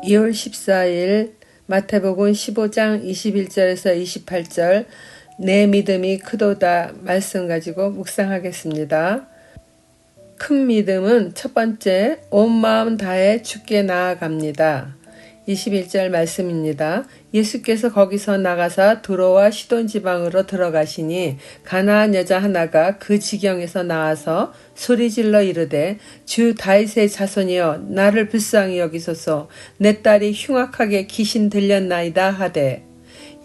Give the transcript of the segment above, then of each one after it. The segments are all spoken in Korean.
2월 14일 마태복음 15장 21절에서 28절 내 믿음이 크도다 말씀 가지고 묵상하겠습니다. 큰 믿음은 첫 번째 온 마음 다해 주께 나아갑니다. 21절 말씀입니다. 예수께서 거기서 나가사 두로와 시돈 지방으로 들어가시니 가나안 여자 하나가 그 지경에서 나와서 소리질러 이르되 주 다윗의 자손이여 나를 불쌍히 여기소서 내 딸이 흉악하게 귀신 들렸나이다 하되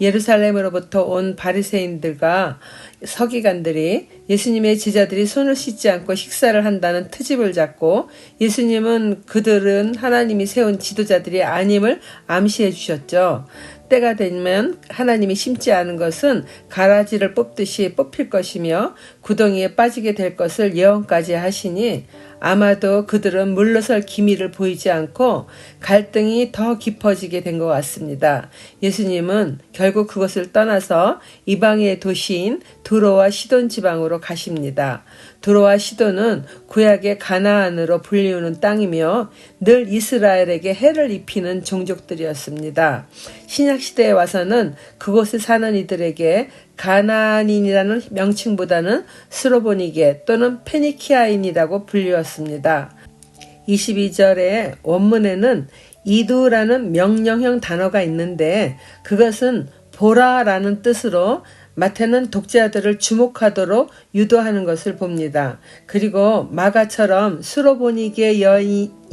예루살렘으로부터 온 바리새인들과 서기관들이 예수님의 제자들이 손을 씻지 않고 식사를 한다는 트집을 잡고 예수님은 그들은 하나님이 세운 지도자들이 아님을 암시해 주셨죠. 때가 되면 하나님이 심지 않은 것은 가라지를 뽑듯이 뽑힐 것이며 구덩이에 빠지게 될 것을 예언까지 하시니 아마도 그들은 물러설 기미를 보이지 않고 갈등이 더 깊어지게 된 것 같습니다. 예수님은 결국 그것을 떠나서 이방의 도시인 두로와 시돈 지방으로 가십니다. 두로와 시돈은 구약의 가나안으로 불리우는 땅이며 늘 이스라엘에게 해를 입히는 종족들이었습니다. 신약시대에 와서는 그곳에 사는 이들에게 가나안인이라는 명칭보다는 스로보니게 또는 페니키아인이라고 불리웠습니다. 22절의 원문에는 이두라는 명령형 단어가 있는데 그것은 보라라는 뜻으로 마태는 독자들을 주목하도록 유도하는 것을 봅니다. 그리고 마가처럼 스로보니게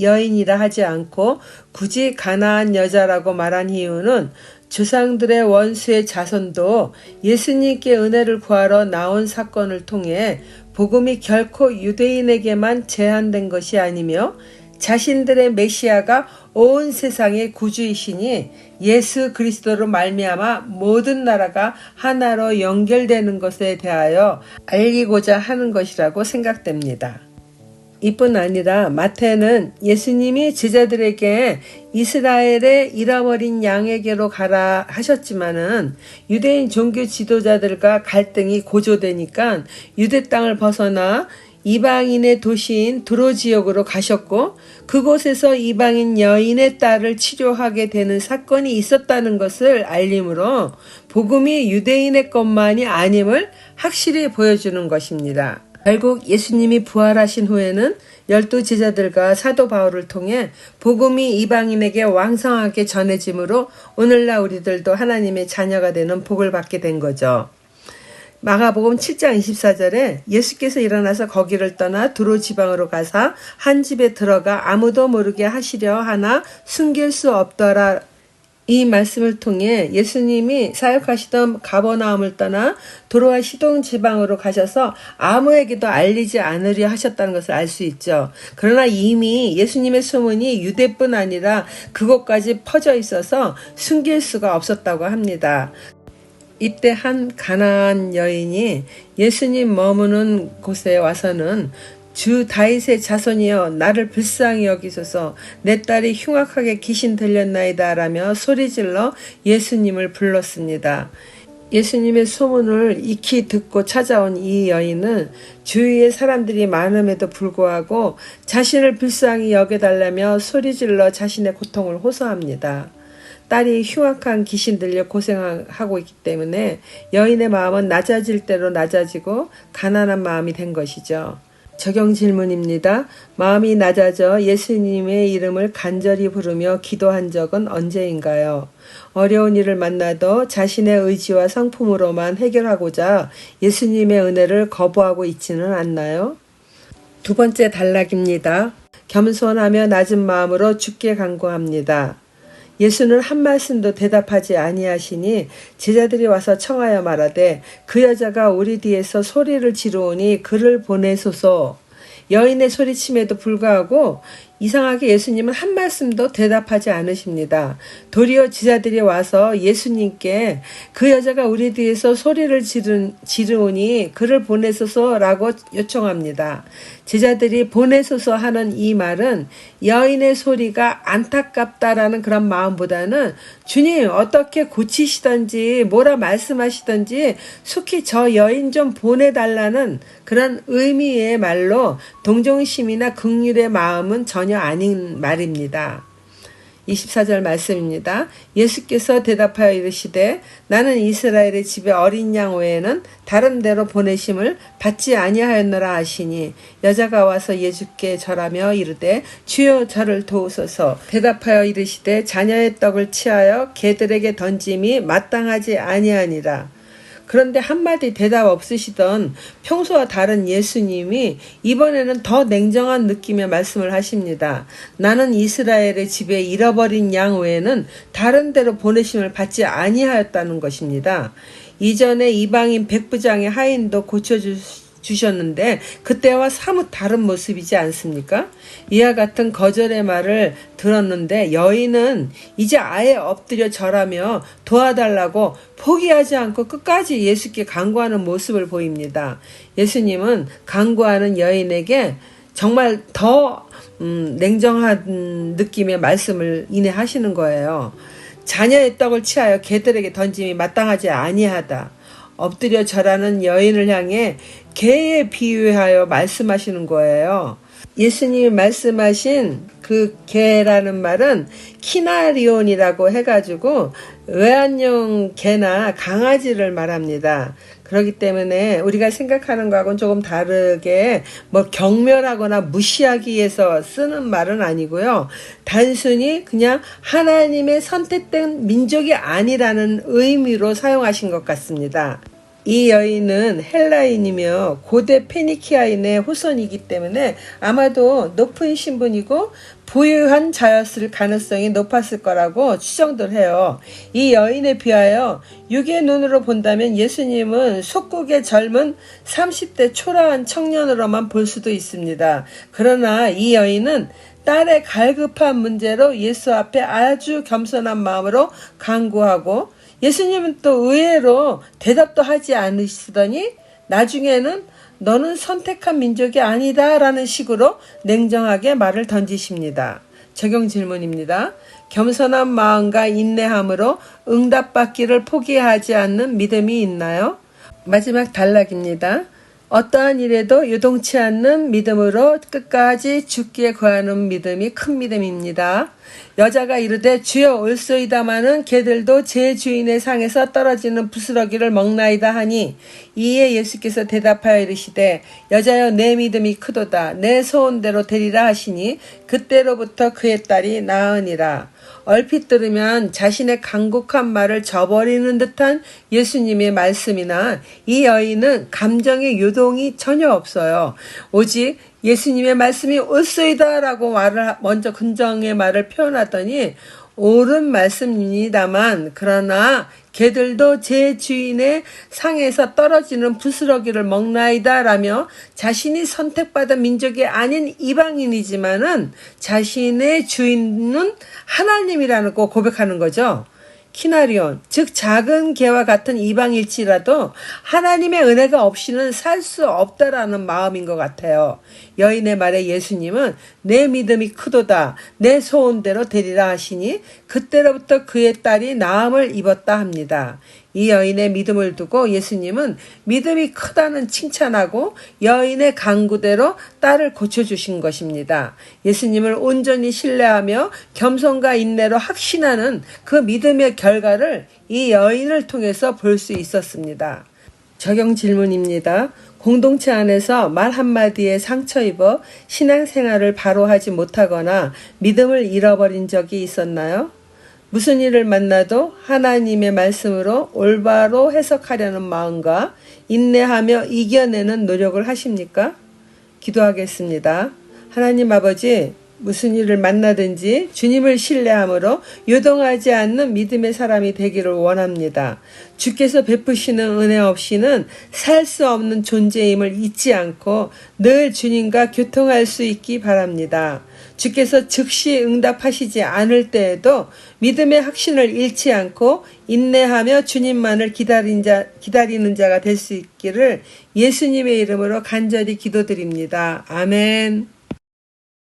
여인이라 하지 않고 굳이 가나안 여자라고 말한 이유는 조상들의 원수의 자손도 예수님께 은혜를 구하러 나온 사건을 통해 복음이 결코 유대인에게만 제한된 것이 아니며 자신들의 메시아가 온 세상의 구주이시니 예수 그리스도로 말미암아 모든 나라가 하나로 연결되는 것에 대하여 알리고자 하는 것이라고 생각됩니다. 이뿐 아니라 마태는 예수님이 제자들에게 이스라엘의 잃어버린 양에게로 가라 하셨지만은 유대인 종교 지도자들과 갈등이 고조되니까 유대 땅을 벗어나 이방인의 도시인 두로 지역으로 가셨고 그곳에서 이방인 여인의 딸을 치료하게 되는 사건이 있었다는 것을 알림으로 복음이 유대인의 것만이 아님을 확실히 보여주는 것입니다. 결국 예수님이 부활하신 후에는 12 제자들과 사도 바울을 통해 복음이 이방인에게 왕성하게 전해지므로 오늘날 우리들도 하나님의 자녀가 되는 복을 받게 된 거죠. 마가복음 7장 24절에 예수께서 일어나서 거기를 떠나 두로 지방으로 가사 한 집에 들어가 아무도 모르게 하시려 하나 숨길 수 없더라. 이 말씀을 통해 예수님이 사역하시던 가버나움을 떠나 두로와 시돈 지방으로 가셔서 아무에게도 알리지 않으려 하셨다는 것을 알 수 있죠. 그러나 이미 예수님의 소문이 유대뿐 아니라 그곳까지 퍼져 있어서 숨길 수가 없었다고 합니다. 이때 한 가나안 여인이 예수님 머무는 곳에 와서는 주 다윗의 자손이여 나를 불쌍히 여기소서 내 딸이 흉악하게 귀신 들렸나이다 라며 소리질러 예수님을 불렀습니다. 예수님의 소문을 익히 듣고 찾아온 이 여인은 주위에 사람들이 많음에도 불구하고 자신을 불쌍히 여겨달라며 소리질러 자신의 고통을 호소합니다. 딸이 흉악한 귀신 들려 고생하고 있기 때문에 여인의 마음은 낮아질 대로 낮아지고 가난한 마음이 된 것이죠. 적용 질문입니다. 마음이 낮아져 예수님의 이름을 간절히 부르며 기도한 적은 언제인가요? 어려운 일을 만나도 자신의 의지와 성품으로만 해결하고자 예수님의 은혜를 거부하고 있지는 않나요? 두 번째 단락입니다. 겸손하며 낮은 마음으로 주께 간구합니다. 예수는 한 말씀도 대답하지 아니하시니 제자들이 와서 청하여 말하되 그 여자가 우리 뒤에서 소리를 지르오니 그를 보내소서. 여인의 소리침에도 불구하고 이상하게 예수님은 한 말씀도 대답하지 않으십니다. 도리어 제자들이 와서 예수님께 그 여자가 우리 뒤에서 소리를 지르오니 그를 보내소서라고 요청합니다. 제자들이 보내소서 하는 이 말은 여인의 소리가 안타깝다라는 그런 마음보다는 주님 어떻게 고치시던지 뭐라 말씀하시던지 속히 저 여인 좀 보내달라는 그런 의미의 말로 동정심이나 긍휼의 마음은 전혀 아닌 말입니다. 24절 말씀입니다. 예수께서 대답하여 이르시되 나는 이스라엘의 집에 어린 양 외에는 다른 데로 보내심을 받지 아니하였노라 하시니 여자가 와서 예수께 절하며 이르되 주여 저를 도우소서. 대답하여 이르시되 자녀의 떡을 취하여 개들에게 던짐이 마땅하지 아니하니라. 그런데 한마디 대답 없으시던 평소와 다른 예수님이 이번에는 더 냉정한 느낌의 말씀을 하십니다. 나는 이스라엘의 집에 잃어버린 양 외에는 다른 데로 보내심을 받지 아니하였다는 것입니다. 이전에 이방인 백부장의 하인도 고쳐주셨는데 그때와 사뭇 다른 모습이지 않습니까? 이와 같은 거절의 말을 들었는데 여인은 이제 아예 엎드려 절하며 도와달라고 포기하지 않고 끝까지 예수께 간구하는 모습을 보입니다. 예수님은 간구하는 여인에게 정말 더 냉정한 느낌의 말씀을 인해하시는 거예요. 자녀의 떡을 취하여 개들에게 던짐이 마땅하지 아니하다. 엎드려 절하는 여인을 향해 개에 비유하여 말씀하시는 거예요. 예수님이 말씀하신 그 개라는 말은 키나리온이라고 해가지고 외환용 개나 강아지를 말합니다. 그렇기 때문에 우리가 생각하는 거하고는 조금 다르게 뭐 경멸하거나 무시하기 위해서 쓰는 말은 아니고요. 단순히 그냥 하나님의 선택된 민족이 아니라는 의미로 사용하신 것 같습니다. 이 여인은 헬라인이며 고대 페니키아인의 후손이기 때문에 아마도 높은 신분이고 부유한 자였을 가능성이 높았을 거라고 추정들 해요. 이 여인에 비하여 육의 눈으로 본다면 예수님은 속국의 젊은 30대 초라한 청년으로만 볼 수도 있습니다. 그러나 이 여인은 딸의 갈급한 문제로 예수 앞에 아주 겸손한 마음으로 간구하고 예수님은 또 의외로 대답도 하지 않으시더니 나중에는 너는 선택한 민족이 아니다 라는 식으로 냉정하게 말을 던지십니다. 적용 질문입니다. 겸손한 마음과 인내함으로 응답받기를 포기하지 않는 믿음이 있나요? 마지막 단락입니다. 어떠한 일에도 요동치 않는 믿음으로 끝까지 죽기에 거하는 믿음이 큰 믿음입니다. 여자가 이르되 주여 올소이다마는 개들도 제 주인의 상에서 떨어지는 부스러기를 먹나이다 하니 이에 예수께서 대답하여 이르시되 여자여 내 믿음이 크도다 내 소원대로 되리라 하시니 그때로부터 그의 딸이 나으니라. 얼핏 들으면 자신의 간곡한 말을 저버리는 듯한 예수님의 말씀이나 이 여인은 감정의 요동이 전혀 없어요. 오직 예수님의 말씀이 옳소이다 라고 먼저 긍정의 말을 표현하더니 옳은 말씀입니다만 그러나 개들도 제 주인의 상에서 떨어지는 부스러기를 먹나이다 라며 자신이 선택받은 민족이 아닌 이방인이지만은 자신의 주인은 하나님이라는 거 고백하는 거죠. 키나리온, 즉 작은 개와 같은 이방일지라도 하나님의 은혜가 없이는 살 수 없다라는 마음인 것 같아요. 여인의 말에 예수님은 내 믿음이 크도다 내 소원대로 되리라 하시니 그때로부터 그의 딸이 나음을 입었다 합니다. 이 여인의 믿음을 두고 예수님은 믿음이 크다는 칭찬하고 여인의 간구대로 딸을 고쳐주신 것입니다. 예수님을 온전히 신뢰하며 겸손과 인내로 확신하는 그 믿음의 결과를 이 여인을 통해서 볼 수 있었습니다. 적용 질문입니다. 공동체 안에서 말 한마디에 상처 입어 신앙생활을 바로 하지 못하거나 믿음을 잃어버린 적이 있었나요? 무슨 일을 만나도 하나님의 말씀으로 올바로 해석하려는 마음과 인내하며 이겨내는 노력을 하십니까? 기도하겠습니다. 하나님 아버지, 무슨 일을 만나든지 주님을 신뢰함으로 요동하지 않는 믿음의 사람이 되기를 원합니다. 주께서 베푸시는 은혜 없이는 살 수 없는 존재임을 잊지 않고 늘 주님과 교통할 수 있기 바랍니다. 주께서 즉시 응답하시지 않을 때에도 믿음의 확신을 잃지 않고 인내하며 주님만을 기다리는 자가 될 수 있기를 예수님의 이름으로 간절히 기도드립니다. 아멘.